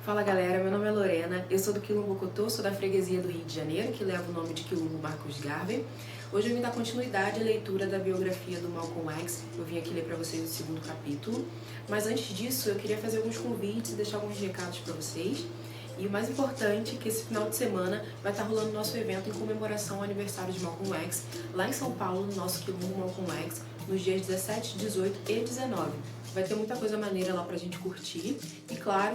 Fala galera, meu nome é Lorena, eu sou do Quilombo Cotô, sou da freguesia do Rio de Janeiro, que leva o nome de Quilombo Marcos Garvey. Hoje eu vim dar continuidade à leitura da biografia do Malcolm X, eu vim aqui ler para vocês o segundo capítulo. Mas antes disso, eu queria fazer alguns convites e deixar alguns recados para vocês. E o mais importante é que esse final de semana vai estar rolando nosso evento em comemoração ao aniversário de Malcolm X, lá em São Paulo, no nosso Quilombo Malcolm X, nos dias 17, 18 e 19. Vai ter muita coisa maneira lá pra gente curtir e, claro,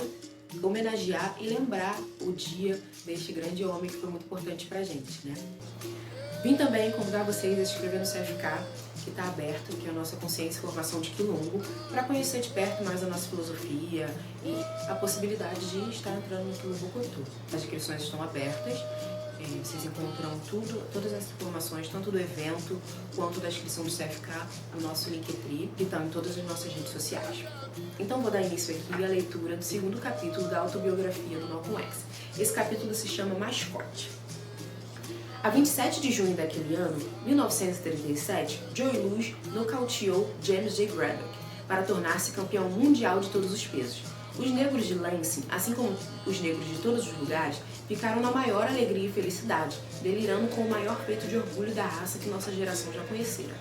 homenagear e lembrar o dia deste grande homem que foi muito importante pra gente, né? Vim também convidar vocês a se inscrever no CFK, que está aberto, que é a nossa Consciência e Formação de Quilombo, para conhecer de perto mais a nossa filosofia e a possibilidade de estar entrando no Quilombo Cotô. As inscrições estão abertas, vocês encontram todas as informações, tanto do evento quanto da inscrição do CFK, no nosso Linktree, que estão em todas as nossas redes sociais. Então vou dar início aqui à leitura do segundo capítulo da autobiografia do Malcolm X. Esse capítulo se chama Mascote. A 27 de junho daquele ano, 1937, Joe Louis nocauteou James J. Braddock para tornar-se campeão mundial de todos os pesos. Os negros de Lansing, assim como os negros de todos os lugares, ficaram na maior alegria e felicidade, delirando com o maior feito de orgulho da raça que nossa geração já conhecera.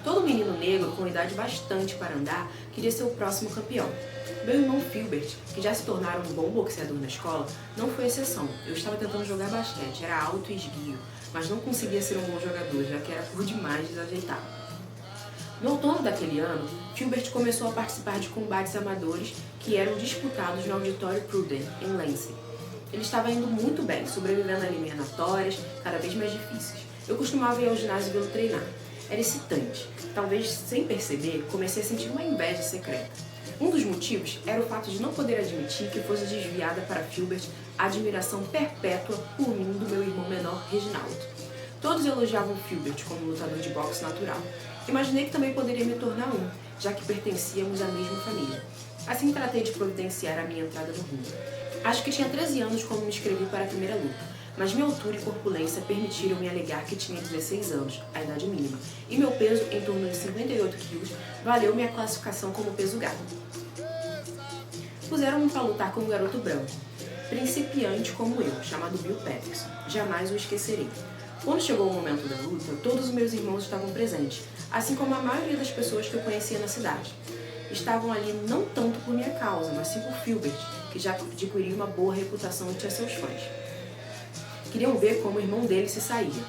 Todo menino negro, com idade bastante para andar, queria ser o próximo campeão. Meu irmão Filbert, que já se tornara um bom boxeador na escola, não foi exceção. Eu estava tentando jogar basquete, era alto e esguio, mas não conseguia ser um bom jogador, já que era por demais desajeitado. No outono daquele ano, Filbert começou a participar de combates amadores que eram disputados no auditório Pruden, em Lansing. Ele estava indo muito bem, sobrevivendo a eliminatórias cada vez mais difíceis. Eu costumava ir ao ginásio vê-lo treinar. Era excitante. Talvez, sem perceber, comecei a sentir uma inveja secreta. Um dos motivos era o fato de não poder admitir que fosse desviada para Filbert a admiração perpétua por mim do meu irmão menor, Reginaldo. Todos elogiavam Filbert como lutador de boxe natural. Imaginei que também poderia me tornar um, já que pertencíamos à mesma família. Assim tratei de providenciar a minha entrada no ringue. Acho que tinha 13 anos quando me inscrevi para a primeira luta, mas minha altura e corpulência permitiram-me alegar que tinha 16 anos, a idade mínima, e meu peso, em torno de 58 quilos, valeu minha classificação como peso gado. Puseram-me para lutar com um garoto branco, principiante como eu, chamado Bill Patterson. Jamais o esquecerei. Quando chegou o momento da luta, todos os meus irmãos estavam presentes, assim como a maioria das pessoas que eu conhecia na cidade. Estavam ali não tanto por minha causa, mas sim por Filbert, que já adquiriu uma boa reputação entre seus fãs. Queriam ver como o irmão dele se saía.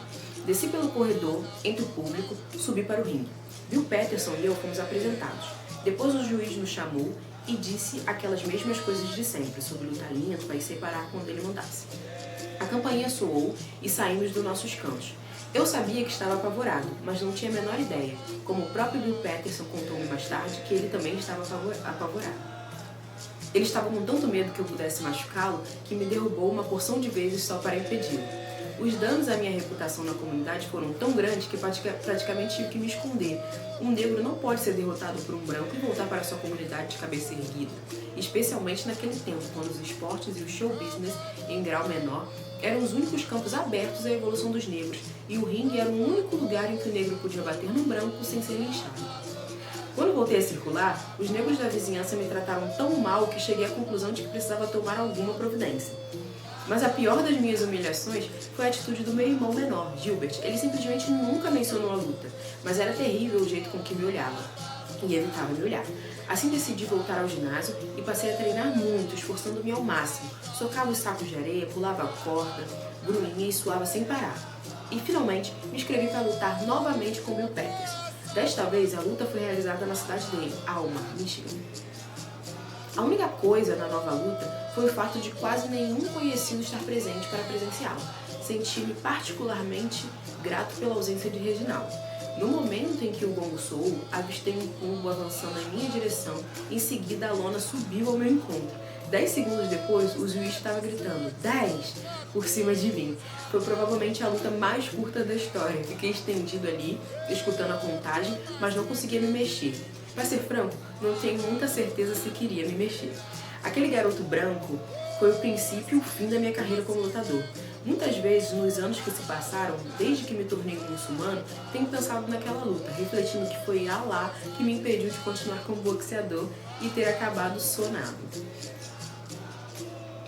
Desci pelo corredor, entre o público, subi para o ringue. Bill Patterson e eu fomos apresentados. Depois o juiz nos chamou e disse aquelas mesmas coisas de sempre, sobre luta limpa e separar quando ele mandasse. A campainha soou e saímos dos nossos cantos. Eu sabia que estava apavorado, mas não tinha a menor ideia, como o próprio Bill Patterson contou-me mais tarde, que ele também estava apavorado. Ele estava com tanto medo que eu pudesse machucá-lo que me derrubou uma porção de vezes só para impedi-lo. Os danos à minha reputação na comunidade foram tão grandes que praticamente tive que me esconder. Um negro não pode ser derrotado por um branco e voltar para sua comunidade de cabeça erguida, especialmente naquele tempo, quando os esportes e o show business, em grau menor, eram os únicos campos abertos à evolução dos negros, e o ringue era o único lugar em que o negro podia bater num branco sem ser linchado. Quando voltei a circular, os negros da vizinhança me trataram tão mal que cheguei à conclusão de que precisava tomar alguma providência. Mas a pior das minhas humilhações foi a atitude do meu irmão menor, Gilbert. Ele simplesmente nunca mencionou a luta, mas era terrível o jeito com que me olhava, e evitava me olhar. Assim decidi voltar ao ginásio e passei a treinar muito, esforçando-me ao máximo. Socava os sacos de areia, pulava a corda, grunhia e suava sem parar. E finalmente me inscrevi para lutar novamente com Bill Patterson. Desta vez, a luta foi realizada na cidade dele, Alma, Michigan. A única coisa na nova luta foi o fato de quase nenhum conhecido estar presente para presenciá-la. Senti-me particularmente grato pela ausência de Reginaldo. No momento em que o gongo soou, avistei um pombo avançando em minha direção, em seguida a lona subiu ao meu encontro. 10 segundos depois, o juiz estava gritando 10 por cima de mim. Foi provavelmente a luta mais curta da história. Fiquei estendido ali, escutando a contagem, mas não conseguia me mexer. Para ser franco, não tenho muita certeza se queria me mexer. Aquele garoto branco foi o princípio e o fim da minha carreira como lutador. Muitas vezes, nos anos que se passaram, desde que me tornei um muçulmano, tenho pensado naquela luta, refletindo que foi Allah que me impediu de continuar como boxeador e ter acabado sonado.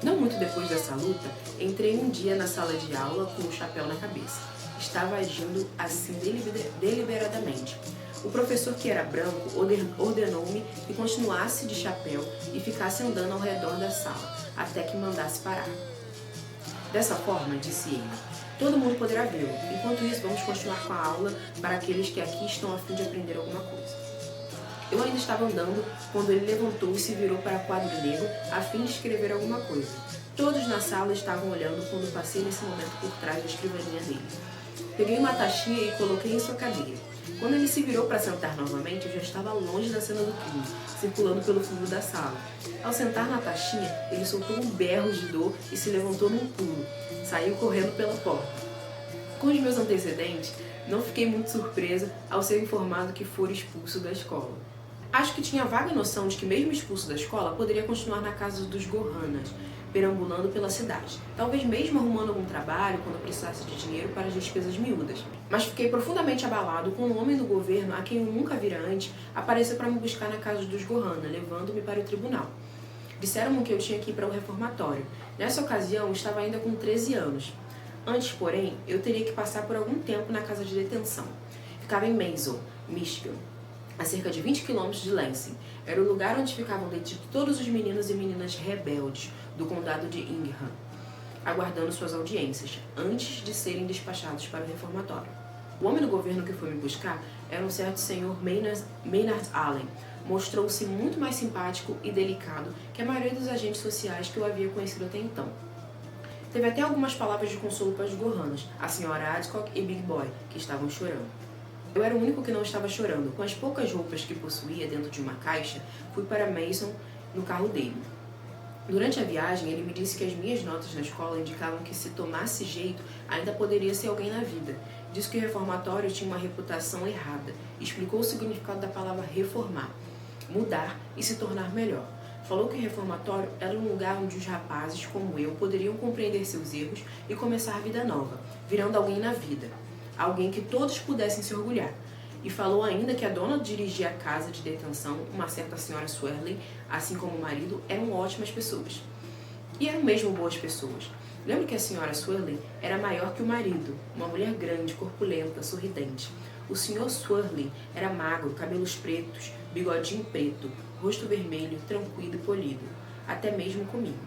Não muito depois dessa luta, entrei um dia na sala de aula com o chapéu na cabeça. Estava agindo assim deliberadamente. O professor, que era branco, ordenou-me que continuasse de chapéu e ficasse andando ao redor da sala, até que mandasse parar. Dessa forma, disse ele, todo mundo poderá vê-lo. Enquanto isso, vamos continuar com a aula para aqueles que aqui estão a fim de aprender alguma coisa. Eu ainda estava andando quando ele levantou e se virou para o quadro negro a fim de escrever alguma coisa. Todos na sala estavam olhando quando passei nesse momento por trás da escrivaninha dele. Peguei uma taxinha e coloquei em sua cadeira. Quando ele se virou para sentar novamente, eu já estava longe da cena do crime, circulando pelo fundo da sala. Ao sentar na taxinha, ele soltou um berro de dor e se levantou num pulo. Saiu correndo pela porta. Com os meus antecedentes, não fiquei muito surpresa ao ser informado que fora expulso da escola. Acho que tinha vaga noção de que, mesmo expulso da escola, poderia continuar na casa dos Gohanas, perambulando pela cidade. Talvez mesmo arrumando algum trabalho quando precisasse de dinheiro para as despesas miúdas. Mas fiquei profundamente abalado com um homem do governo, a quem eu nunca vira antes, aparecer para me buscar na casa dos Gohana, levando-me para o tribunal. Disseram-me que eu tinha que ir para o reformatório. Nessa ocasião, eu estava ainda com 13 anos. Antes, porém, eu teria que passar por algum tempo na casa de detenção. Ficava em Mason, Michigan, a cerca de 20 quilômetros de Lansing. Era o lugar onde ficavam detidos todos os meninos e meninas rebeldes do condado de Ingham, aguardando suas audiências, antes de serem despachados para o reformatório. O homem do governo que foi me buscar era um certo senhor Maynard Allen. Mostrou-se muito mais simpático e delicado que a maioria dos agentes sociais que eu havia conhecido até então. Teve até algumas palavras de consolo para os Gohanas, a senhora Adcock e Big Boy, que estavam chorando. Eu era o único que não estava chorando. Com as poucas roupas que possuía dentro de uma caixa, fui para Mason no carro dele. Durante a viagem, ele me disse que as minhas notas na escola indicavam que, se tomasse jeito, ainda poderia ser alguém na vida. Disse que o reformatório tinha uma reputação errada. Explicou o significado da palavra reformar, mudar e se tornar melhor. Falou que o reformatório era um lugar onde os rapazes, como eu, poderiam compreender seus erros e começar vida nova, virando alguém na vida. Alguém que todos pudessem se orgulhar. E falou ainda que a dona dirigia a casa de detenção, uma certa senhora Swirling, assim como o marido, eram ótimas pessoas. E eram mesmo boas pessoas. Lembro que a senhora Swirling era maior que o marido, uma mulher grande, corpulenta, sorridente. O senhor Swirling era magro, cabelos pretos, bigodinho preto, rosto vermelho, tranquilo e polido, até mesmo comigo.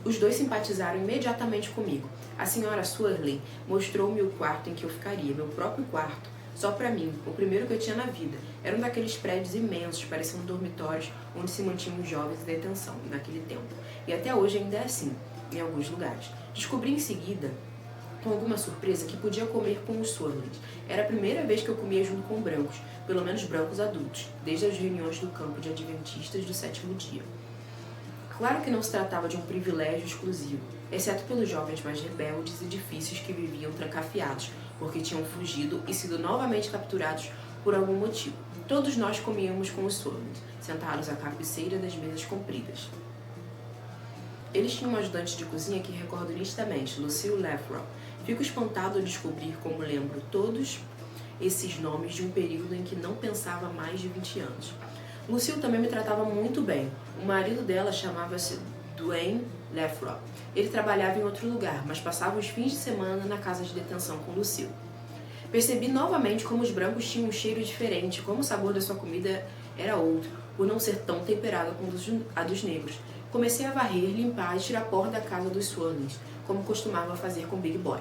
Os dois simpatizaram imediatamente comigo. A senhora Swirling mostrou-me o quarto em que eu ficaria, meu próprio quarto, só para mim, o primeiro que eu tinha na vida. Era um daqueles prédios imensos, pareciam dormitórios, onde se mantinham os jovens em detenção, naquele tempo. E até hoje ainda é assim, em alguns lugares. Descobri em seguida, com alguma surpresa, que podia comer com os Swirlings. Era a primeira vez que eu comia junto com brancos, pelo menos brancos adultos, desde as reuniões do campo de adventistas do 7º dia. Claro que não se tratava de um privilégio exclusivo, exceto pelos jovens mais rebeldes e difíceis que viviam trancafiados, porque tinham fugido e sido novamente capturados por algum motivo. Todos nós comíamos com os Swirlings, sentados à cabeceira das mesas compridas. Eles tinham um ajudante de cozinha que recordo nitidamente, Lucille Lefroy. Fico espantado ao descobrir como lembro todos esses nomes de um período em que não pensava há mais de 20 anos. Lucille também me tratava muito bem. O marido dela chamava-se Dwayne Lefroy. Ele trabalhava em outro lugar, mas passava os fins de semana na casa de detenção com Lucille. Percebi novamente como os brancos tinham um cheiro diferente, como o sabor da sua comida era outro, por não ser tão temperada como a dos negros. Comecei a varrer, limpar e tirar pó da casa dos Swirlings, como costumava fazer com Big Boy,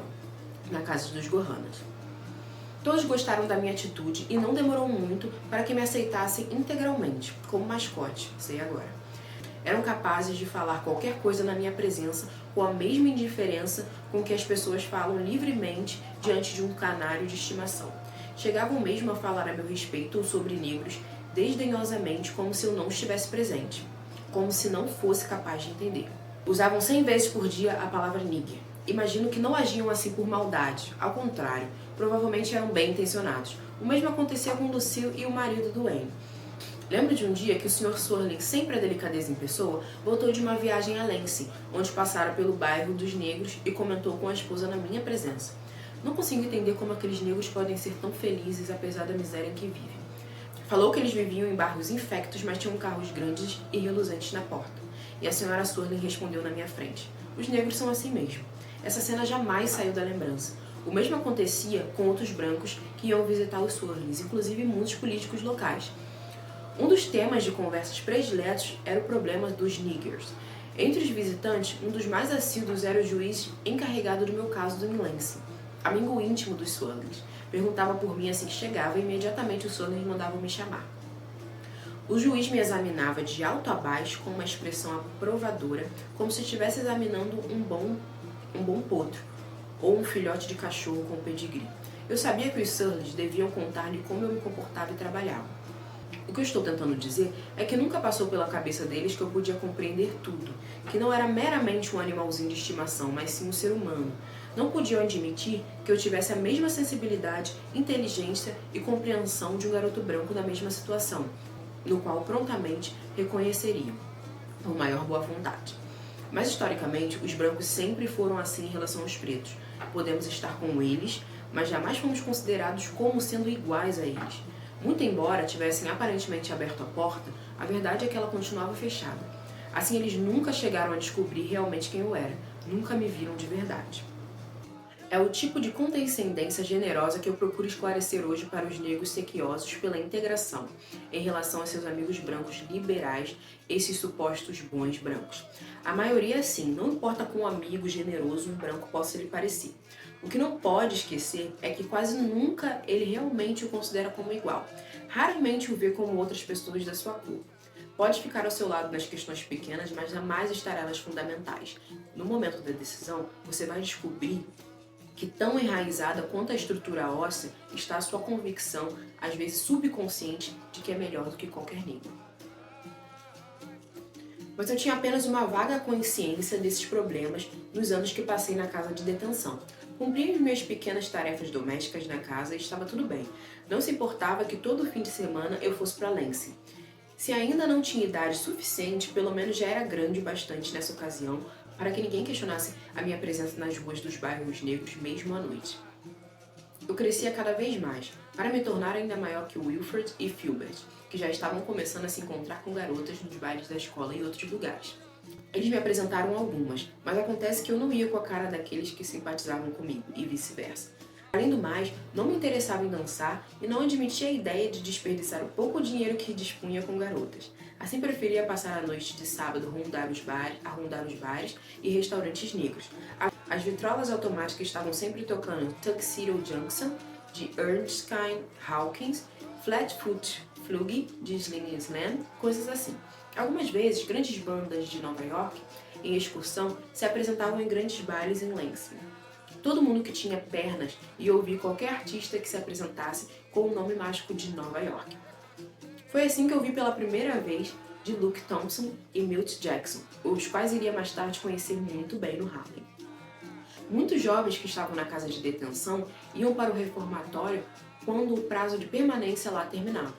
na casa dos Gohanas. Todos gostaram da minha atitude e não demorou muito para que me aceitassem integralmente, como mascote, sei agora. Eram capazes de falar qualquer coisa na minha presença com a mesma indiferença com que as pessoas falam livremente diante de um canário de estimação. Chegavam mesmo a falar a meu respeito ou sobre negros desdenhosamente, como se eu não estivesse presente, como se não fosse capaz de entender. Usavam 100 vezes por dia a palavra nigger. Imagino que não agiam assim por maldade, ao contrário, provavelmente eram bem intencionados. O mesmo acontecia com Lucille e o marido do Wayne. Lembro de um dia que o Sr. Swirling, sempre a delicadeza em pessoa, voltou de uma viagem a Lansing, onde passara pelo bairro dos negros e comentou com a esposa na minha presença. Não consigo entender como aqueles negros podem ser tão felizes apesar da miséria em que vivem. Falou que eles viviam em bairros infectos, mas tinham carros grandes e reluzentes na porta. e a senhora Swirling respondeu na minha frente. Os negros são assim mesmo. Essa cena jamais saiu da lembrança. O mesmo acontecia com outros brancos que iam visitar os Swirlings, inclusive muitos políticos locais. Um dos temas de conversas prediletos era o problema dos niggers. Entre os visitantes, um dos mais assíduos era o juiz encarregado do meu caso do Lansing, amigo íntimo dos Swirlings. Perguntava por mim assim que chegava e imediatamente os Swirlings mandavam me chamar. O juiz me examinava de alto a baixo com uma expressão aprovadora, como se estivesse examinando um bom potro ou um filhote de cachorro com pedigree. Eu sabia que os Swirlings deviam contar-lhe como eu me comportava e trabalhava. O que eu estou tentando dizer é que nunca passou pela cabeça deles que eu podia compreender tudo, que não era meramente um animalzinho de estimação, mas sim um ser humano. Não podiam admitir que eu tivesse a mesma sensibilidade, inteligência e compreensão de um garoto branco na mesma situação, no qual prontamente reconheceriam, por maior boa vontade. Mas historicamente, os brancos sempre foram assim em relação aos pretos. Podemos estar com eles, mas jamais fomos considerados como sendo iguais a eles. Muito embora tivessem aparentemente aberto a porta, a verdade é que ela continuava fechada. Assim, eles nunca chegaram a descobrir realmente quem eu era, nunca me viram de verdade. É o tipo de condescendência generosa que eu procuro esclarecer hoje para os negros sequiosos pela integração, em relação a seus amigos brancos liberais, esses supostos bons brancos. A maioria é assim, não importa quão amigo generoso um branco possa lhe parecer. O que não pode esquecer é que quase nunca ele realmente o considera como igual. Raramente o vê como outras pessoas da sua cor. Pode ficar ao seu lado nas questões pequenas, mas jamais estará nas fundamentais. No momento da decisão, você vai descobrir que tão enraizada quanto a estrutura óssea está a sua convicção, às vezes subconsciente, de que é melhor do que qualquer negro. Mas eu tinha apenas uma vaga consciência desses problemas nos anos que passei na casa de detenção. Cumpria as minhas pequenas tarefas domésticas na casa e estava tudo bem. Não se importava que todo fim de semana eu fosse para Lansing. Se ainda não tinha idade suficiente, pelo menos já era grande o bastante nessa ocasião para que ninguém questionasse a minha presença nas ruas dos bairros negros mesmo à noite. Eu crescia cada vez mais, para me tornar ainda maior que Wilfred e Filbert, que já estavam começando a se encontrar com garotas nos bailes da escola e outros lugares. Eles me apresentaram algumas, mas acontece que eu não ia com a cara daqueles que simpatizavam comigo, e vice-versa. Além do mais, não me interessava em dançar e não admitia a ideia de desperdiçar o pouco dinheiro que dispunha com garotas. Assim preferia passar a noite de sábado a rondar os bares e restaurantes negros. As vitrolas automáticas estavam sempre tocando Tuxedo Junction, de Ernestine Hawkins, Flatfoot Flug, de Slim Slam, coisas assim. Algumas vezes, grandes bandas de Nova York, em excursão, se apresentavam em grandes bailes em Lansing. Todo mundo que tinha pernas ia ouvir qualquer artista que se apresentasse com o nome mágico de Nova York. Foi assim que eu vi pela primeira vez de Luke Thompson e Milt Jackson, os quais iria mais tarde conhecer muito bem no Harlem. Muitos jovens que estavam na casa de detenção iam para o reformatório quando o prazo de permanência lá terminava.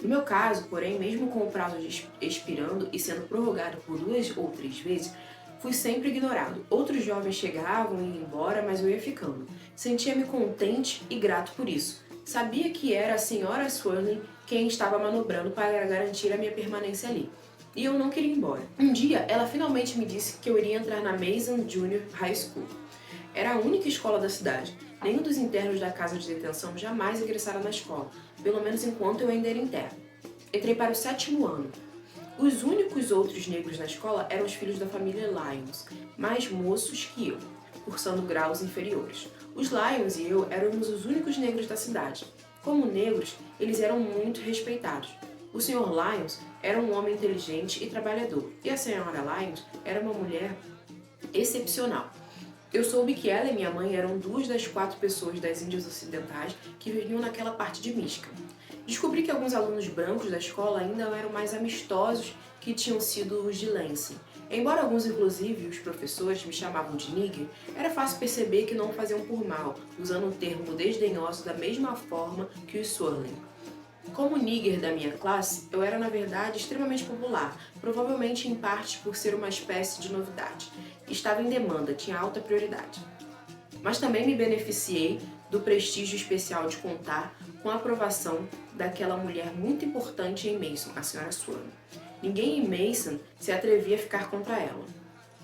No meu caso, porém, mesmo com o prazo expirando e sendo prorrogado por 2 ou 3 vezes, fui sempre ignorado. Outros jovens chegavam e iam embora, mas eu ia ficando. Sentia-me contente e grato por isso. Sabia que era a senhora Swirling quem estava manobrando para garantir a minha permanência ali. E eu não queria ir embora. Um dia, ela finalmente me disse que eu iria entrar na Mason Junior High School. Era a única escola da cidade. Nenhum dos internos da casa de detenção jamais ingressara na escola, pelo menos enquanto eu ainda era interno. Entrei para o 7º ano. Os únicos outros negros na escola eram os filhos da família Lyons, mais moços que eu, cursando graus inferiores. Os Lyons e eu éramos os únicos negros da cidade. Como negros, eles eram muito respeitados. O Sr. Lyons era um homem inteligente e trabalhador, e a Sra. Lyons era uma mulher excepcional. Eu soube que ela e minha mãe eram 2 das 4 pessoas das Índias Ocidentais que viviam naquela parte de Michigan. Descobri que alguns alunos brancos da escola ainda eram mais amistosos que tinham sido os de Lansing. Embora alguns, inclusive os professores, me chamavam de nigger, era fácil perceber que não o faziam por mal, usando o termo desdenhoso da mesma forma que os Swirling. Como nigger da minha classe, eu era na verdade extremamente popular, provavelmente em parte por ser uma espécie de novidade. Estava em demanda, tinha alta prioridade. Mas também me beneficiei do prestígio especial de contar com a aprovação daquela mulher muito importante em Mason, a Sra. Swirling. Ninguém em Mason se atrevia a ficar contra ela.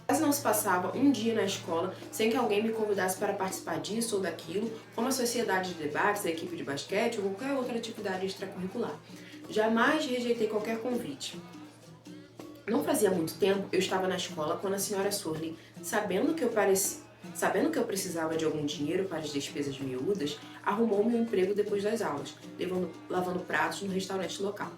Quase não se passava um dia na escola sem que alguém me convidasse para participar disso ou daquilo, como a sociedade de debates, a equipe de basquete ou qualquer outra atividade extracurricular. Jamais rejeitei qualquer convite. Não fazia muito tempo, eu estava na escola quando a senhora Surley, sabendo que eu precisava de algum dinheiro para as despesas miúdas, arrumou-me um emprego depois das aulas, lavando pratos no restaurante local.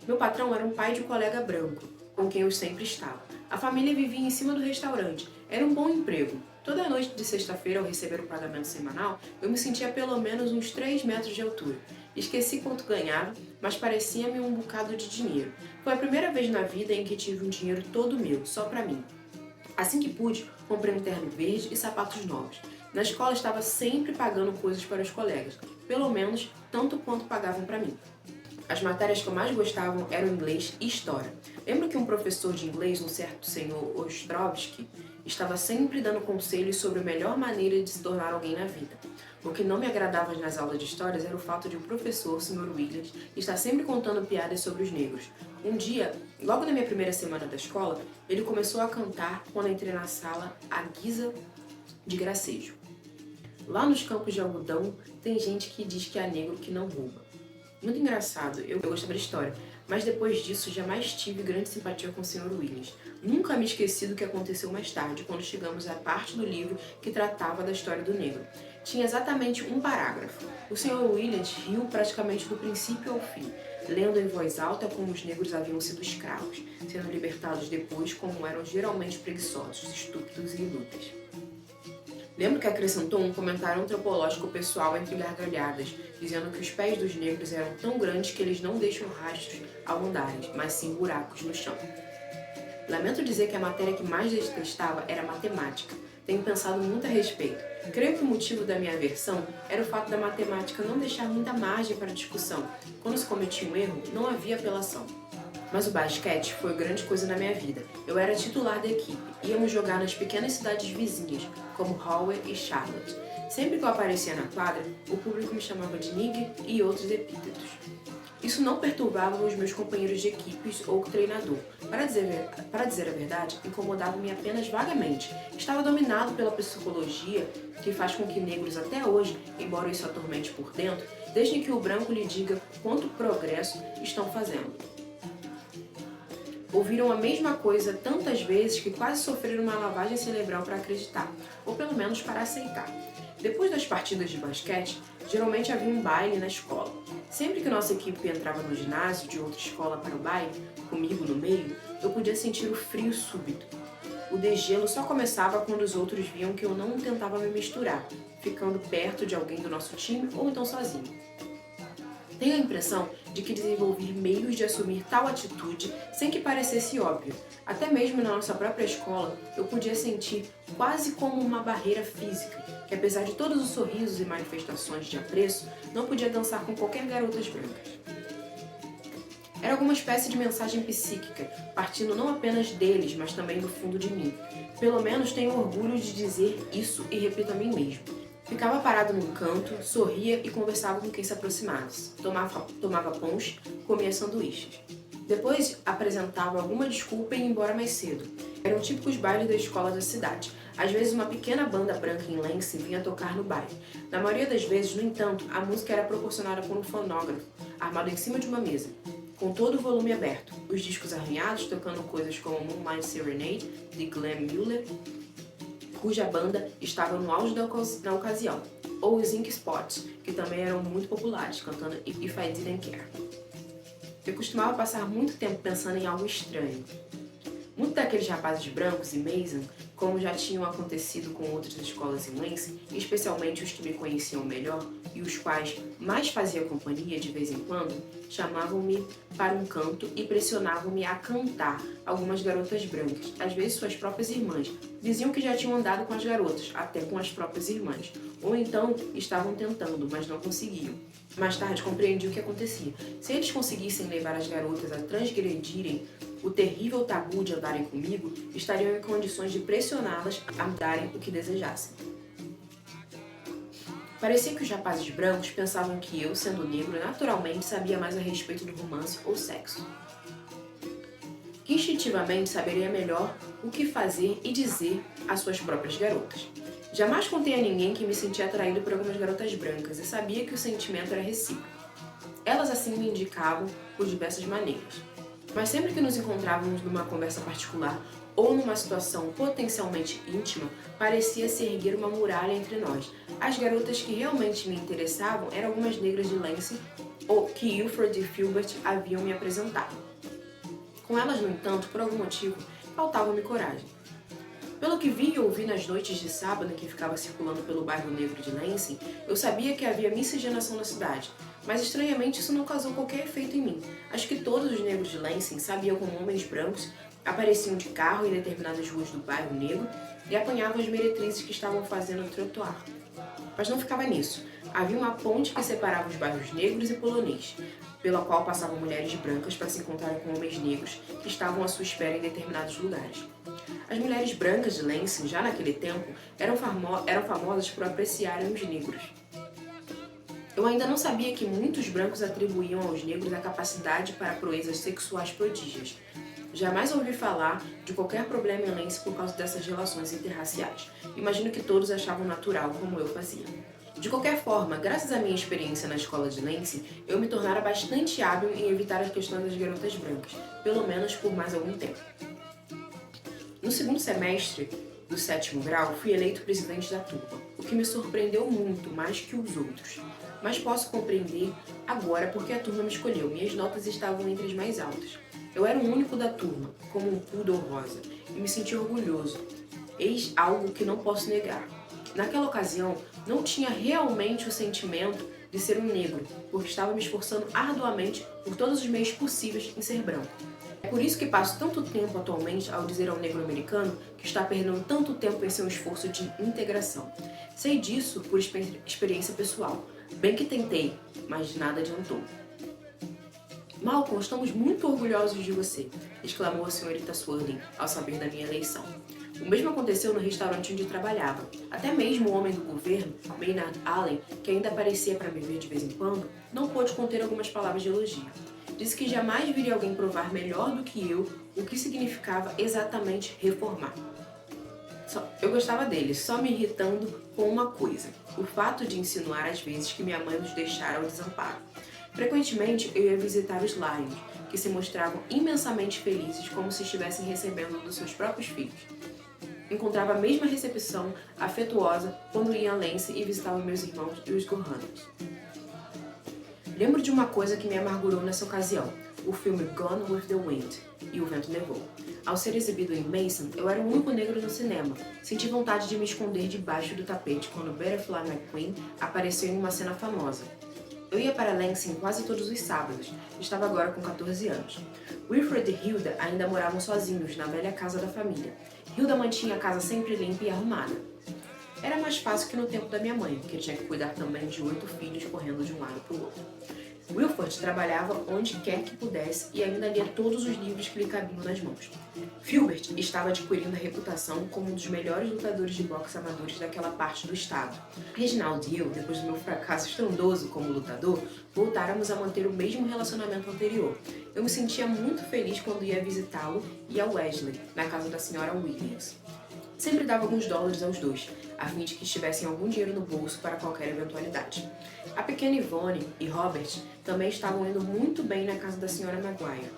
Meu patrão era um pai de colega branco, com quem eu sempre estava. A família vivia em cima do restaurante. Era um bom emprego. Toda noite de sexta-feira, ao receber o pagamento semanal, eu me sentia a pelo menos uns 3 metros de altura. Esqueci quanto ganhava, mas parecia-me um bocado de dinheiro. Foi a primeira vez na vida em que tive um dinheiro todo meu, só para mim. Assim que pude, comprei um terno verde e sapatos novos. Na escola estava sempre pagando coisas para os colegas, pelo menos tanto quanto pagavam para mim. As matérias que eu mais gostava eram inglês e história. Lembro que um professor de inglês, um certo senhor Ostrovsky, estava sempre dando conselhos sobre a melhor maneira de se tornar alguém na vida. O que não me agradava nas aulas de histórias era o fato de o professor, o Sr. Williams, estar sempre contando piadas sobre os negros. Um dia, logo na minha primeira semana da escola, ele começou a cantar quando entrei na sala à guisa de gracejo. Lá nos campos de algodão, tem gente que diz que há negro que não rouba. Muito engraçado, eu gostava de história, mas depois disso jamais tive grande simpatia com o Sr. Williams. Nunca me esqueci do que aconteceu mais tarde, quando chegamos à parte do livro que tratava da história do negro. Tinha exatamente um parágrafo. O Sr. Williams riu praticamente do princípio ao fim, lendo em voz alta como os negros haviam sido escravos, sendo libertados depois como eram geralmente preguiçosos, estúpidos e inúteis. Lembro que acrescentou um comentário antropológico pessoal entre gargalhadas, dizendo que os pés dos negros eram tão grandes que eles não deixam rastros ao andarem, mas sim buracos no chão. Lamento dizer que a matéria que mais detestava era matemática. Tenho pensado muito a respeito. Creio que o motivo da minha aversão era o fato da matemática não deixar muita margem para discussão. Quando se cometia um erro, não havia apelação. Mas o basquete foi grande coisa na minha vida. Eu era titular da equipe. Íamos jogar nas pequenas cidades vizinhas, como Howell e Charlotte. Sempre que eu aparecia na quadra, o público me chamava de nigger e outros epítetos. Isso não perturbava os meus companheiros de equipes ou treinador. Para dizer a verdade, incomodava-me apenas vagamente. Estava dominado pela psicologia que faz com que negros até hoje, embora isso atormente por dentro, deixem que o branco lhe diga quanto progresso estão fazendo. Ouviram a mesma coisa tantas vezes que quase sofreram uma lavagem cerebral para acreditar, ou pelo menos para aceitar. Depois das partidas de basquete, geralmente havia um baile na escola. Sempre que nossa equipe entrava no ginásio de outra escola para o baile, comigo no meio, eu podia sentir o frio súbito. O degelo só começava quando os outros viam que eu não tentava me misturar, ficando perto de alguém do nosso time ou então sozinho. Tenho a impressão de que desenvolvi meios de assumir tal atitude sem que parecesse óbvio. Até mesmo na nossa própria escola, eu podia sentir quase como uma barreira física, que apesar de todos os sorrisos e manifestações de apreço, não podia dançar com qualquer garotas brancas. Era alguma espécie de mensagem psíquica, partindo não apenas deles, mas também do fundo de mim. Pelo menos tenho orgulho de dizer isso e repito a mim mesmo. Ficava parado num canto, sorria e conversava com quem se aproximasse. Tomava ponche, comia sanduíches. Depois apresentava alguma desculpa e ia embora mais cedo. Eram típicos bailes da escola da cidade. Às vezes uma pequena banda branca em Lansing vinha tocar no baile. Na maioria das vezes, no entanto, a música era proporcionada por um fonógrafo, armado em cima de uma mesa, com todo o volume aberto, os discos arranhados tocando coisas como Moonlight Serenade, de Glenn Miller, cuja banda estava no auge da ocasião, ou os Ink Spots, que também eram muito populares, cantando If I Didn't Care. Eu costumava passar muito tempo pensando em algo estranho. Muitos daqueles rapazes brancos em Mason, como já tinham acontecido com outras escolas em Lansing, especialmente os que me conheciam melhor e os quais mais fazia companhia de vez em quando, chamavam-me para um canto e pressionavam-me a cantar algumas garotas brancas, às vezes suas próprias irmãs. Diziam que já tinham andado com as garotas, até com as próprias irmãs, ou então estavam tentando, mas não conseguiam. Mais tarde compreendi o que acontecia. Se eles conseguissem levar as garotas a transgredirem o terrível tabu de andarem comigo, estariam em condições de pressioná-las a darem o que desejassem. Parecia que os rapazes brancos pensavam que eu, sendo negro, naturalmente sabia mais a respeito do romance ou sexo. que instintivamente saberia melhor o que fazer e dizer às suas próprias garotas. Jamais contei a ninguém que me sentia atraído por algumas garotas brancas e sabia que o sentimento era recíproco. Elas assim me indicavam por diversas maneiras. Mas sempre que nos encontrávamos numa conversa particular ou numa situação potencialmente íntima, parecia se erguer uma muralha entre nós. As garotas que realmente me interessavam eram algumas negras de Lansing ou que Wilfred e Filbert haviam me apresentado. Com elas, no entanto, por algum motivo, faltava-me coragem. Pelo que vi e ouvi nas noites de sábado em que ficava circulando pelo bairro negro de Lansing, eu sabia que havia miscigenação na cidade, mas estranhamente isso não causou qualquer efeito em mim. Acho que todos os negros de Lansing sabiam como homens brancos apareciam de carro em determinadas ruas do bairro negro e apanhavam as meretrizes que estavam fazendo o trotuar. Mas não ficava nisso. Havia uma ponte que separava os bairros negros e polonês, pela qual passavam mulheres brancas para se encontrarem com homens negros que estavam à sua espera em determinados lugares. As mulheres brancas de Lansing, já naquele tempo, eram famosas por apreciarem os negros. Eu ainda não sabia que muitos brancos atribuíam aos negros a capacidade para proezas sexuais prodígias. Jamais ouvi falar de qualquer problema em Lansing por causa dessas relações interraciais. Imagino que todos achavam natural, como eu fazia. De qualquer forma, graças à minha experiência na escola de Lansing, eu me tornara bastante hábil em evitar as questões das garotas brancas, pelo menos por mais algum tempo. No segundo semestre do 7º grau, fui eleito presidente da turma, o que me surpreendeu muito, mais que os outros. Mas posso compreender agora porque a turma me escolheu. Minhas notas estavam entre as mais altas. Eu era o único da turma, como um poodle rosa, e me senti orgulhoso. Eis algo que não posso negar. Naquela ocasião, não tinha realmente o sentimento de ser um negro, porque estava me esforçando arduamente por todos os meios possíveis em ser branco. É por isso que passo tanto tempo atualmente ao dizer ao negro americano que está perdendo tanto tempo em seu esforço de integração. Sei disso por experiência pessoal. Bem que tentei, mas nada adiantou. Malcolm, estamos muito orgulhosos de você, exclamou a senhorita Swirling ao saber da minha eleição. O mesmo aconteceu no restaurante onde trabalhava. Até mesmo o homem do governo, Maynard Allen, que ainda aparecia para me ver de vez em quando, não pôde conter algumas palavras de elogio. Disse que jamais viria alguém provar melhor do que eu o que significava exatamente reformar. Eu gostava dele, só me irritando com uma coisa, o fato de insinuar às vezes que minha mãe nos deixara ao desamparo. Frequentemente eu ia visitar os Lyons, que se mostravam imensamente felizes como se estivessem recebendo um dos seus próprios filhos. Encontrava a mesma recepção afetuosa quando ia a Lansing e visitava meus irmãos e os Gorhanos. Lembro de uma coisa que me amargurou nessa ocasião, o filme Gone with the Wind, e o vento levou. Ao ser exibido em Mason, eu era o único negro no cinema. Senti vontade de me esconder debaixo do tapete quando Butterfly McQueen apareceu em uma cena famosa. Eu ia para Lansing quase todos os sábados. Estava agora com 14 anos. Wilfred e Hilda ainda moravam sozinhos na velha casa da família. Hilda mantinha a casa sempre limpa e arrumada. Era mais fácil que no tempo da minha mãe, que tinha que cuidar também de 8 filhos correndo de um lado para o outro. Wilfred trabalhava onde quer que pudesse e ainda lia todos os livros que lhe cabiam nas mãos. Filbert estava adquirindo a reputação como um dos melhores lutadores de boxe amadores daquela parte do estado. Reginald e eu, depois do meu fracasso estrondoso como lutador, voltáramos a manter o mesmo relacionamento anterior. Eu me sentia muito feliz quando ia visitá-lo e a Wesley, na casa da senhora Williams. Sempre dava alguns dólares aos dois, a fim de que tivessem algum dinheiro no bolso para qualquer eventualidade. A pequena Yvonne e Robert também estavam indo muito bem na casa da senhora Maguire,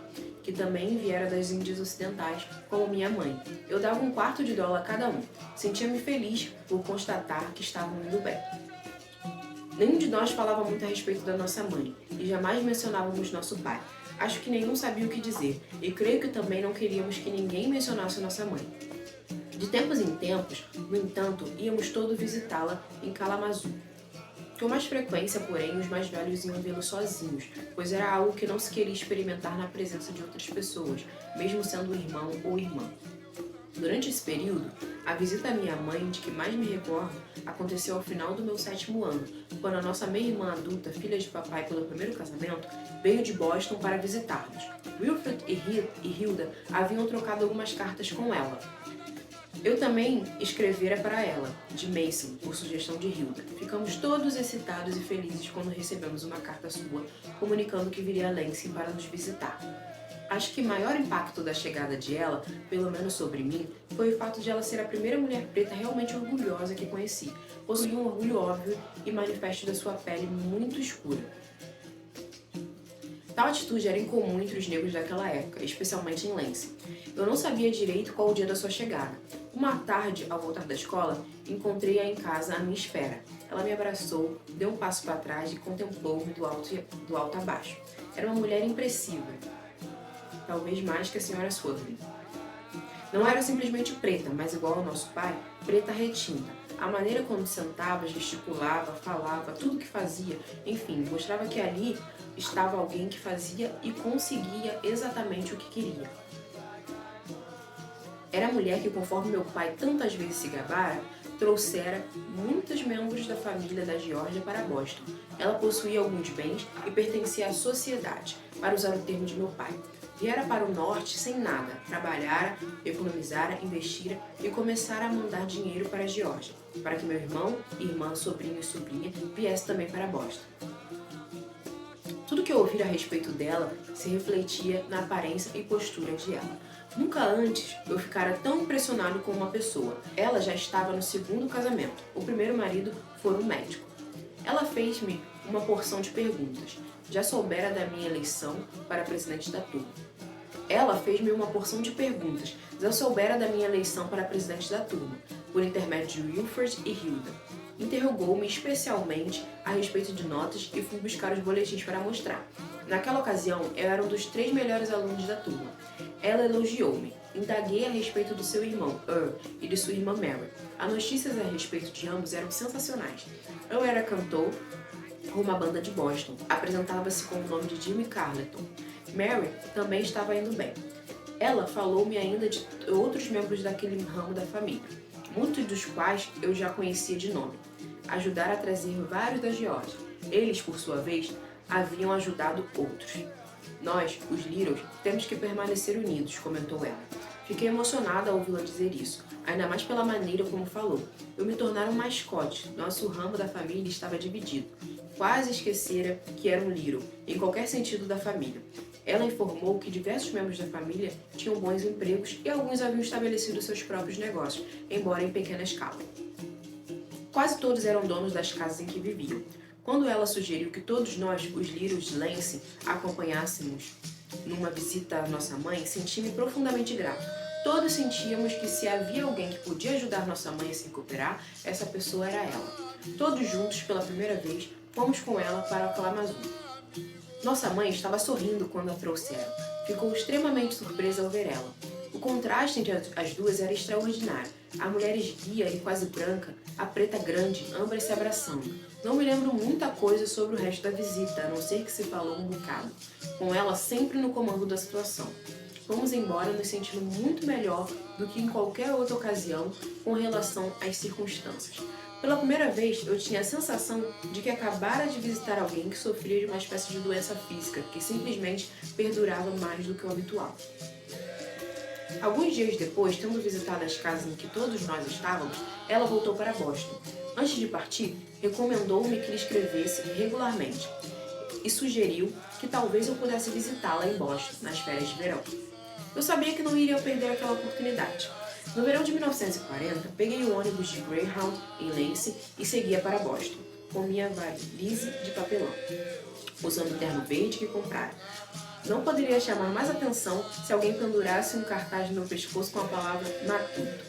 que também viera das Índias Ocidentais, como minha mãe. Eu dava $0,25 a cada um. Sentia-me feliz por constatar que estavam indo bem. Nenhum de nós falava muito a respeito da nossa mãe, e jamais mencionávamos nosso pai. Acho que nenhum sabia o que dizer, e creio que também não queríamos que ninguém mencionasse nossa mãe. De tempos em tempos, no entanto, íamos todos visitá-la em Kalamazoo. Com mais frequência, porém, os mais velhos iam vê-lo sozinhos, pois era algo que não se queria experimentar na presença de outras pessoas, mesmo sendo irmão ou irmã. Durante esse período, a visita à minha mãe, de que mais me recordo, aconteceu ao final do meu 7º ano, quando a nossa meia-irmã adulta, filha de papai pelo primeiro casamento, veio de Boston para visitar-nos. Wilfred e Hilda haviam trocado algumas cartas com ela. Eu também escrevera para ela, de Mason, por sugestão de Hilda. Ficamos todos excitados e felizes quando recebemos uma carta sua, comunicando que viria a Lansing para nos visitar. Acho que o maior impacto da chegada de ela, pelo menos sobre mim, foi o fato de ela ser a primeira mulher preta realmente orgulhosa que conheci. Possuía um orgulho óbvio e manifesto da sua pele muito escura. Tal atitude era incomum entre os negros daquela época, especialmente em Lansing. Eu não sabia direito qual o dia da sua chegada. Uma tarde, ao voltar da escola, encontrei-a em casa à minha espera. Ela me abraçou, deu um passo para trás e contemplou-me do alto a baixo. Era uma mulher impressiva, talvez mais que a senhora Sutherland. Não era simplesmente preta, mas igual ao nosso pai, preta retinta. A maneira como sentava, gesticulava, falava, tudo que fazia, enfim, mostrava que ali estava alguém que fazia e conseguia exatamente o que queria. Era a mulher que, conforme meu pai tantas vezes se gabara, trouxera muitos membros da família da Geórgia para Boston. Ela possuía alguns bens e pertencia à sociedade, para usar o termo de meu pai. Viera para o norte sem nada, trabalhara, economizara, investira e começara a mandar dinheiro para a Geórgia, para que meu irmão, irmã, sobrinho e sobrinha viessem também para Boston. Tudo que eu ouvira a respeito dela se refletia na aparência e postura de ela. Nunca antes eu ficara tão impressionado com uma pessoa. Ela já estava no segundo casamento. O primeiro marido fora um médico. Ela fez-me uma porção de perguntas. Já soubera da minha eleição para presidente da turma. Por intermédio de Wilfred e Hilda. Interrogou-me especialmente a respeito de notas e fui buscar os boletins para mostrar. Naquela ocasião, eu era um dos 3 melhores alunos da turma. Ela elogiou-me. Indaguei a respeito do seu irmão, Earl, e de sua irmã Mary. As notícias a respeito de ambos eram sensacionais. Earl era cantor com uma banda de Boston. Apresentava-se com o nome de Jimmy Carleton. Mary também estava indo bem. Ela falou-me ainda de outros membros daquele ramo da família, muitos dos quais eu já conhecia de nome. Ajudaram a trazer vários da Geórgia. Eles, por sua vez, haviam ajudado outros. Nós, os Littles, temos que permanecer unidos, comentou ela. Fiquei emocionada ao ouvi-la dizer isso, ainda mais pela maneira como falou. Eu me tornara um mascote, nosso ramo da família estava dividido. Quase esquecera que era um Little, em qualquer sentido da família. Ela informou que diversos membros da família tinham bons empregos e alguns haviam estabelecido seus próprios negócios, embora em pequena escala. Quase todos eram donos das casas em que viviam. Quando ela sugeriu que todos nós, os Littles de Lansing, a acompanhássemos numa visita à nossa mãe, senti-me profundamente grato. Todos sentíamos que se havia alguém que podia ajudar nossa mãe a se recuperar, essa pessoa era ela. Todos juntos, pela primeira vez, fomos com ela para Kalamazoo. Nossa mãe estava sorrindo quando a trouxeram. Ficou extremamente surpresa ao ver ela. O contraste entre as duas era extraordinário. A mulher esguia e quase branca, a preta grande, ambas se abraçando. Não me lembro muita coisa sobre o resto da visita, a não ser que se falou um bocado, com ela sempre no comando da situação. Fomos embora nos sentindo muito melhor do que em qualquer outra ocasião com relação às circunstâncias. Pela primeira vez, eu tinha a sensação de que acabara de visitar alguém que sofria de uma espécie de doença física que simplesmente perdurava mais do que o habitual. Alguns dias depois, tendo visitado as casas em que todos nós estávamos, ela voltou para Boston. Antes de partir, recomendou-me que lhe escrevesse regularmente e sugeriu que talvez eu pudesse visitá-la em Boston, nas férias de verão. Eu sabia que não iria perder aquela oportunidade. No verão de 1940, peguei o ônibus de Greyhound em Lansing e seguia para Boston, com minha valise de papelão, usando o terno verde que comprara. Não poderia chamar mais atenção se alguém pendurasse um cartaz no meu pescoço com a palavra matuto.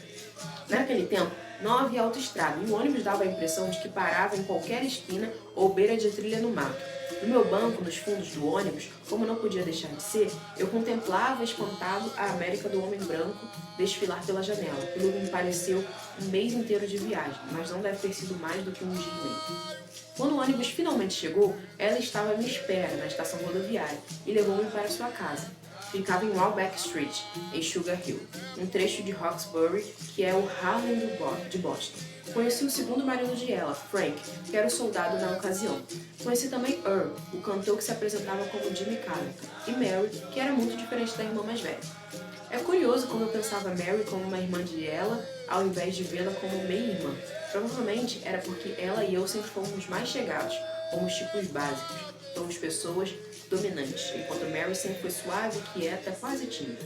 Naquele tempo, não havia autoestrada e o ônibus dava a impressão de que parava em qualquer esquina ou beira de trilha no mato. No meu banco, nos fundos do ônibus, como não podia deixar de ser, eu contemplava espantado a América do homem branco desfilar pela janela, pelo que me pareceu um mês inteiro de viagem, mas não deve ter sido mais do que um dia e meio. Quando o ônibus finalmente chegou, ela estava à minha espera na estação rodoviária e levou-me para sua casa. Ficava em Walbeck Street, em Sugar Hill, um trecho de Roxbury que é o Harlem de Boston. Conheci o segundo marido de ela, Frank, que era o soldado na ocasião. Conheci também Earl, o cantor que se apresentava como Jimmy Carleton, e Mary, que era muito diferente da irmã mais velha. É curioso como eu pensava Mary como uma irmã de ela, ao invés de vê-la como meia-irmã. Provavelmente era porque ela e eu sempre fomos mais chegados, fomos tipos básicos, somos pessoas dominante, enquanto Mary sempre foi suave, quieta, quase tímida.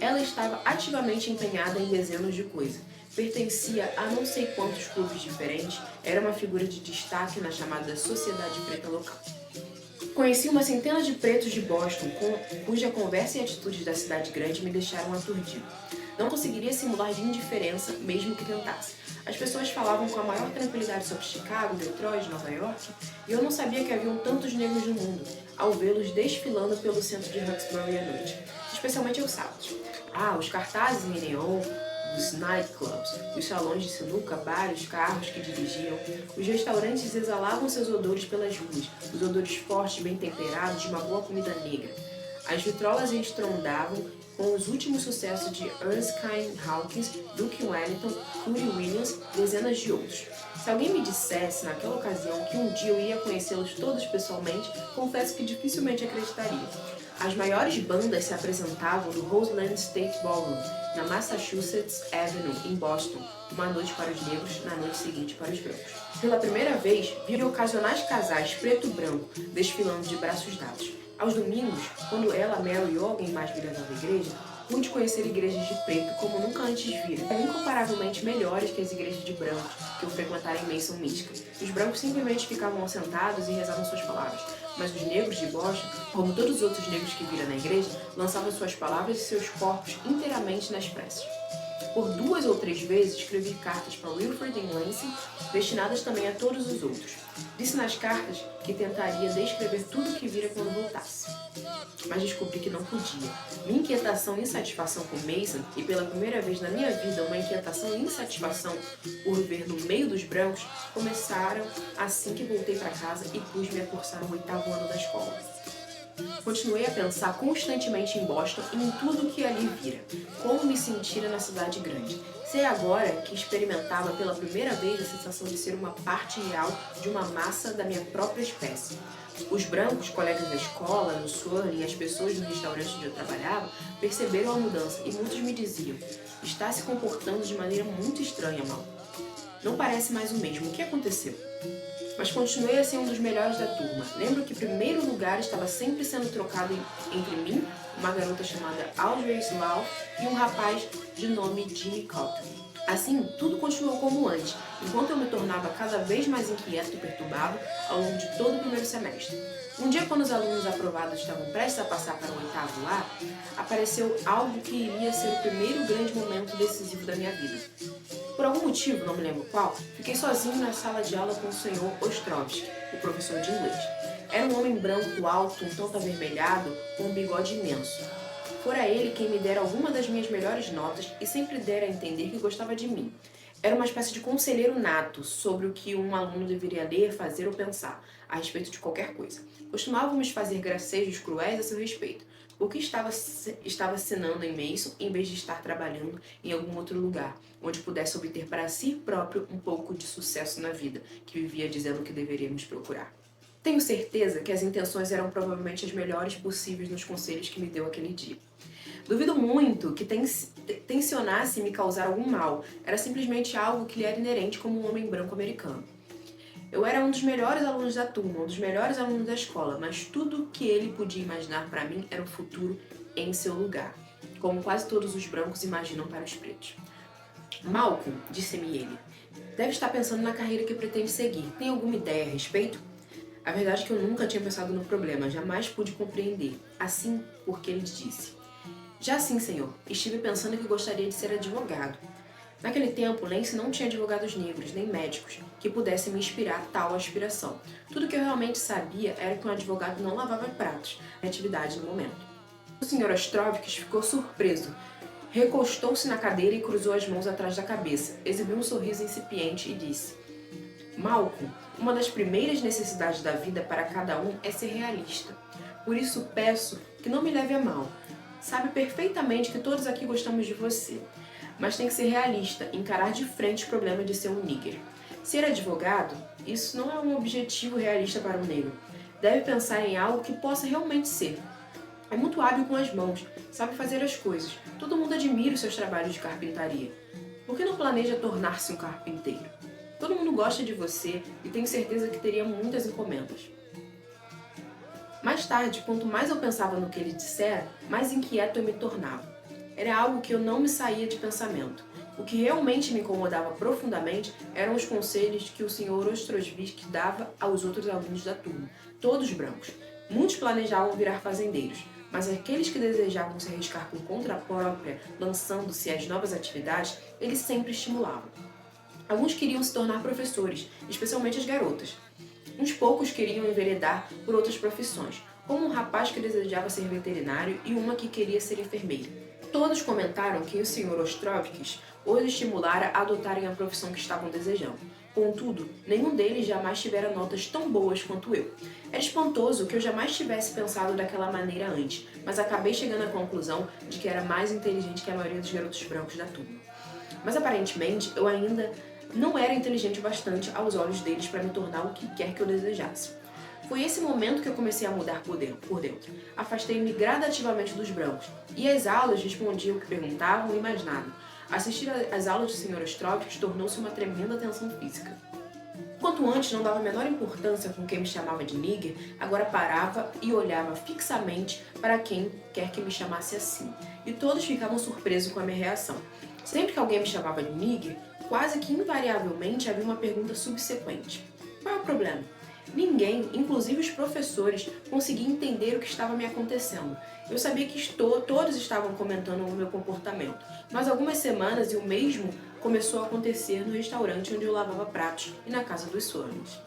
Ela estava ativamente empenhada em dezenas de coisas. Pertencia a não sei quantos clubes diferentes, era uma figura de destaque na chamada Sociedade Preta local. Conheci uma centena de pretos de Boston, cuja conversa e atitudes da cidade grande me deixaram aturdido. Não conseguiria simular de indiferença, mesmo que tentasse. As pessoas falavam com a maior tranquilidade sobre Chicago, Detroit, Nova York, e eu não sabia que haviam tantos negros no mundo, ao vê-los desfilando pelo centro de Hawkesbury à noite, especialmente aos sábados. Os cartazes em neon, os nightclubs, os salões de sinuca, bares, carros que dirigiam. Os restaurantes exalavam seus odores pelas ruas, os odores fortes, bem temperados de uma boa comida negra. As vitrolas estrondavam com os últimos sucessos de Erskine Hawkins, Duke Ellington, Cootie Williams e dezenas de outros. Se alguém me dissesse naquela ocasião que um dia eu ia conhecê-los todos pessoalmente, confesso que dificilmente acreditaria. As maiores bandas se apresentavam no Roseland State Ballroom, na Massachusetts Avenue, em Boston, uma noite para os negros, na noite seguinte para os brancos. Pela primeira vez, vi ocasionais casais preto-branco desfilando de braços dados. Aos domingos, quando ela, Mary ou alguém mais me levava à igreja, pude conhecer igrejas de preto como nunca antes vira, incomparavelmente melhores que as igrejas de brancos que eu frequentara em Mason Mística. Os brancos simplesmente ficavam sentados e rezavam suas palavras, mas os negros de Boston, como todos os outros negros que vira na igreja, lançavam suas palavras e seus corpos inteiramente nas preces. Por 2 ou 3 vezes escrevi cartas para Wilfred e Lansing, destinadas também a todos os outros. Disse nas cartas que tentaria descrever tudo o que vira quando voltasse. Mas descobri que não podia. Minha inquietação e insatisfação com Mason, e pela primeira vez na minha vida uma inquietação e insatisfação por ver no meio dos brancos, começaram assim que voltei para casa e pus-me a cursar o 8º ano da escola. Continuei a pensar constantemente em Boston e em tudo o que ali vira, como me sentira na cidade grande. Sei agora que experimentava pela primeira vez a sensação de ser uma parte real de uma massa da minha própria espécie. Os brancos, colegas da escola, no Surrey e as pessoas no restaurante onde eu trabalhava perceberam a mudança e muitos me diziam: está se comportando de maneira muito estranha, Mal. Não parece mais o mesmo. O que aconteceu? Mas continuei a ser um dos melhores da turma. Lembro que o primeiro lugar estava sempre sendo trocado entre mim, uma garota chamada Audrey Slough, e um rapaz de nome Jimmy Cotton. Assim, tudo continuou como antes, enquanto eu me tornava cada vez mais inquieto e perturbado ao longo de todo o primeiro semestre. Um dia, quando os alunos aprovados estavam prestes a passar para o 8º A, apareceu algo que iria ser o primeiro grande momento decisivo da minha vida. Por algum motivo, não me lembro qual, fiquei sozinho na sala de aula com o Sr. Ostrovsky, o professor de inglês. Era um homem branco alto, um tanto avermelhado, com um bigode imenso. Fora ele quem me dera alguma das minhas melhores notas e sempre dera a entender que gostava de mim. Era uma espécie de conselheiro nato sobre o que um aluno deveria ler, fazer ou pensar, a respeito de qualquer coisa. Costumávamos fazer gracejos cruéis a seu respeito, porque estava assinando em Mason em vez de estar trabalhando em algum outro lugar, onde pudesse obter para si próprio um pouco de sucesso na vida, que vivia dizendo que deveríamos procurar. Tenho certeza que as intenções eram provavelmente as melhores possíveis nos conselhos que me deu aquele dia. Duvido muito que tensionasse me causar algum mal, era simplesmente algo que lhe era inerente como um homem branco americano. Eu era um dos melhores alunos da turma, um dos melhores alunos da escola, mas tudo que ele podia imaginar para mim era um futuro em seu lugar, como quase todos os brancos imaginam para os pretos. Malcolm, disse-me ele, deve estar pensando na carreira que pretende seguir. Tem alguma ideia a respeito? A verdade é que eu nunca tinha pensado no problema, jamais pude compreender. Assim, porque ele disse: já sim, senhor, estive pensando que gostaria de ser advogado. Naquele tempo, Lance não tinha advogados negros, nem médicos, que pudessem me inspirar tal aspiração. Tudo que eu realmente sabia era que um advogado não lavava pratos, a atividade no momento. O Sr. Ostrovsky ficou surpreso. Recostou-se na cadeira e cruzou as mãos atrás da cabeça, exibiu um sorriso incipiente e disse: Malcolm, uma das primeiras necessidades da vida para cada um é ser realista. Por isso peço que não me leve a mal. Sabe perfeitamente que todos aqui gostamos de você, mas tem que ser realista, encarar de frente o problema de ser um nigger. Ser advogado, isso não é um objetivo realista para um negro. Deve pensar em algo que possa realmente ser. É muito hábil com as mãos, sabe fazer as coisas. Todo mundo admira os seus trabalhos de carpintaria. Por que não planeja tornar-se um carpinteiro? Todo mundo gosta de você e tenho certeza que teria muitas encomendas. Mais tarde, quanto mais eu pensava no que ele dissera, mais inquieto eu me tornava. Era algo que eu não me saía de pensamento. O que realmente me incomodava profundamente eram os conselhos que o Sr. Ostrovsky dava aos outros alunos da turma, todos brancos. Muitos planejavam virar fazendeiros, mas aqueles que desejavam se arriscar por conta própria, lançando-se às novas atividades, ele sempre estimulava. Alguns queriam se tornar professores, especialmente as garotas. Uns poucos queriam enveredar por outras profissões, como um rapaz que desejava ser veterinário e uma que queria ser enfermeira. Todos comentaram que o Sr. Ostrovsky os estimulara a adotarem a profissão que estavam desejando. Contudo, nenhum deles jamais tivera notas tão boas quanto eu. Era espantoso que eu jamais tivesse pensado daquela maneira antes, mas acabei chegando à conclusão de que era mais inteligente que a maioria dos garotos brancos da turma. Mas aparentemente, eu ainda não era inteligente bastante aos olhos deles para me tornar o que quer que eu desejasse. Foi esse momento que eu comecei a mudar por dentro. Afastei-me gradativamente dos brancos, e às aulas respondia o que perguntavam e mais nada. Assistir às aulas do Sr. Ostrovsky tornou-se uma tremenda tensão física. Enquanto antes não dava a menor importância com quem me chamava de nigger, agora parava e olhava fixamente para quem quer que me chamasse assim, e todos ficavam surpresos com a minha reação. Sempre que alguém me chamava de nigger, quase que invariavelmente havia uma pergunta subsequente. Qual é o problema? Ninguém, inclusive os professores, conseguia entender o que estava me acontecendo. Eu sabia que todos estavam comentando o meu comportamento, mas algumas semanas e o mesmo começou a acontecer no restaurante onde eu lavava pratos e na casa dos Swirlings.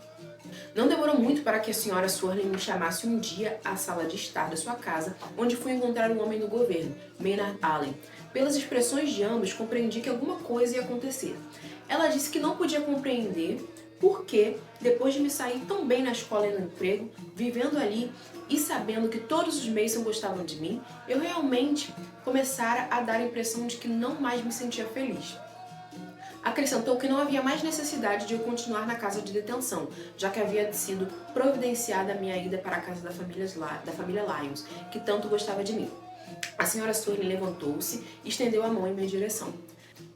Não demorou muito para que a senhora Swirling me chamasse um dia à sala de estar da sua casa, onde fui encontrar um homem do governo, Maynard Allen. Pelas expressões de ambos, compreendi que alguma coisa ia acontecer. Ela disse que não podia compreender porque, depois de me sair tão bem na escola e no emprego, vivendo ali e sabendo que todos os Mason gostavam de mim, eu realmente começara a dar a impressão de que não mais me sentia feliz. Acrescentou que não havia mais necessidade de eu continuar na casa de detenção, já que havia sido providenciada a minha ida para a casa da família Lyons, que tanto gostava de mim. A senhora Swirling levantou-se e estendeu a mão em minha direção.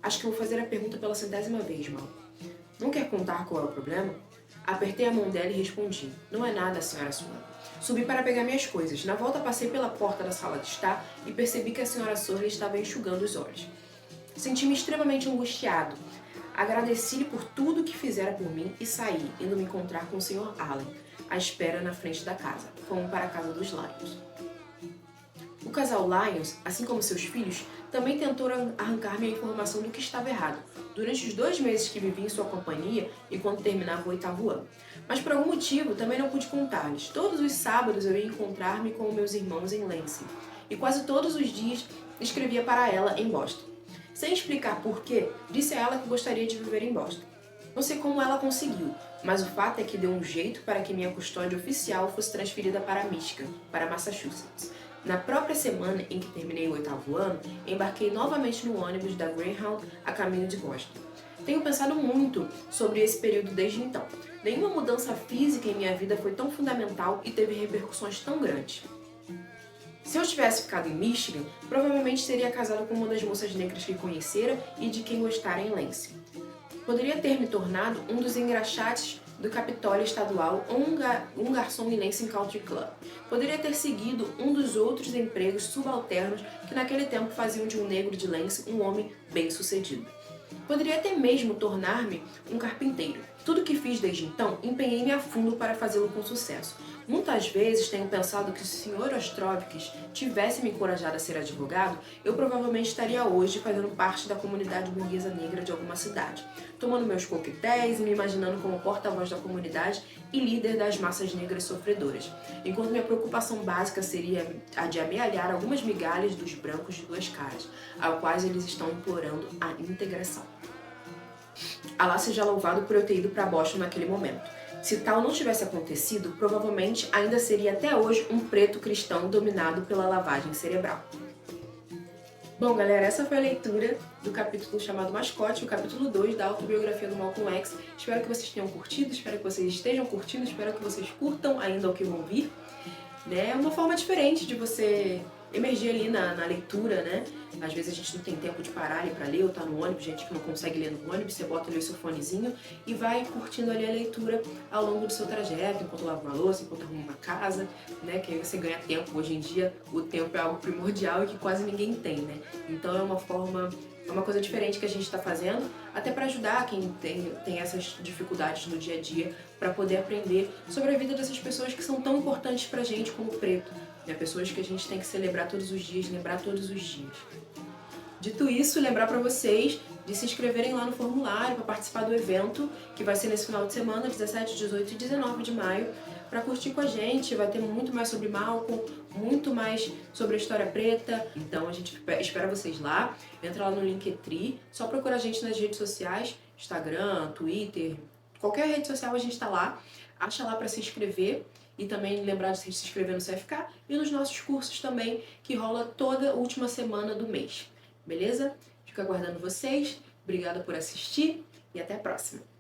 Acho que vou fazer a pergunta pela 100ª vez, Mal. Não quer contar qual é o problema? Apertei a mão dela e respondi. Não é nada, senhora Swirling. Subi para pegar minhas coisas. Na volta passei pela porta da sala de estar e percebi que a senhora Swirling estava enxugando os olhos. Senti-me extremamente angustiado. Agradeci-lhe por tudo que fizera por mim e saí, indo me encontrar com o Sr. Allen, à espera na frente da casa. Fomos para a casa dos Lyons. O casal Lyons, assim como seus filhos, também tentou arrancar-me a informação do que estava errado, durante os 2 meses que vivi em sua companhia enquanto terminava o 8º ano. Mas por algum motivo também não pude contar-lhes. Todos os sábados eu ia encontrar-me com meus irmãos em Lansing, e quase todos os dias escrevia para ela em Boston. Sem explicar porquê, disse a ela que gostaria de viver em Boston. Não sei como ela conseguiu, mas o fato é que deu um jeito para que minha custódia oficial fosse transferida para Michigan, para Massachusetts. Na própria semana em que terminei o 8º ano, embarquei novamente no ônibus da Greyhound a caminho de Boston. Tenho pensado muito sobre esse período desde então. Nenhuma mudança física em minha vida foi tão fundamental e teve repercussões tão grandes. Se eu tivesse ficado em Michigan, provavelmente teria casado com uma das moças negras que conhecera e de quem gostara em Lansing. Poderia ter me tornado um dos engraxates do Capitólio Estadual ou um garçom em Lansing Country Club. Poderia ter seguido um dos outros empregos subalternos que naquele tempo faziam de um negro de Lansing um homem bem-sucedido. Poderia até mesmo tornar-me um carpinteiro. Tudo o que fiz desde então, empenhei-me a fundo para fazê-lo com sucesso. Muitas vezes tenho pensado que se o Sr. Ostrovsky tivesse me encorajado a ser advogado, eu provavelmente estaria hoje fazendo parte da comunidade burguesa negra de alguma cidade, tomando meus coquetéis e me imaginando como porta-voz da comunidade e líder das massas negras sofredoras, enquanto minha preocupação básica seria a de amealhar algumas migalhas dos brancos de 2 caras, ao quais eles estão implorando a integração. Alá seja louvado por eu ter ido para Boston naquele momento. Se tal não tivesse acontecido, provavelmente ainda seria até hoje um preto cristão dominado pela lavagem cerebral. Bom, galera, essa foi a leitura do capítulo chamado Mascote, o capítulo 2 da autobiografia do Malcolm X. Espero que vocês tenham curtido, espero que vocês estejam curtindo, espero que vocês curtam ainda o que vão vir. É uma forma diferente de você emergir ali na leitura, né? Às vezes a gente não tem tempo de parar ali pra ler, ou tá no ônibus, gente que não consegue ler no ônibus, você bota ali o seu fonezinho e vai curtindo ali a leitura ao longo do seu trajeto, enquanto lava uma louça, enquanto arruma uma casa, né? Que aí você ganha tempo. Hoje em dia o tempo é algo primordial e que quase ninguém tem, né? Então é uma coisa diferente que a gente está fazendo, até para ajudar quem tem essas dificuldades no dia a dia, para poder aprender sobre a vida dessas pessoas que são tão importantes pra gente como o preto, né? Pessoas que a gente tem que celebrar todos os dias, lembrar todos os dias. Dito isso, lembrar para vocês de se inscreverem lá no formulário para participar do evento, que vai ser nesse final de semana, 17, 18 e 19 de maio, para curtir com a gente. Vai ter muito mais sobre Malcolm, muito mais sobre a história preta. Então a gente espera vocês lá. Entra lá no Linktree, só procura a gente nas redes sociais, Instagram, Twitter, qualquer rede social a gente está lá. Acha lá para se inscrever. E também lembrar de se inscrever no CFK e nos nossos cursos também, que rola toda última semana do mês. Beleza? Fico aguardando vocês. Obrigada por assistir e até a próxima.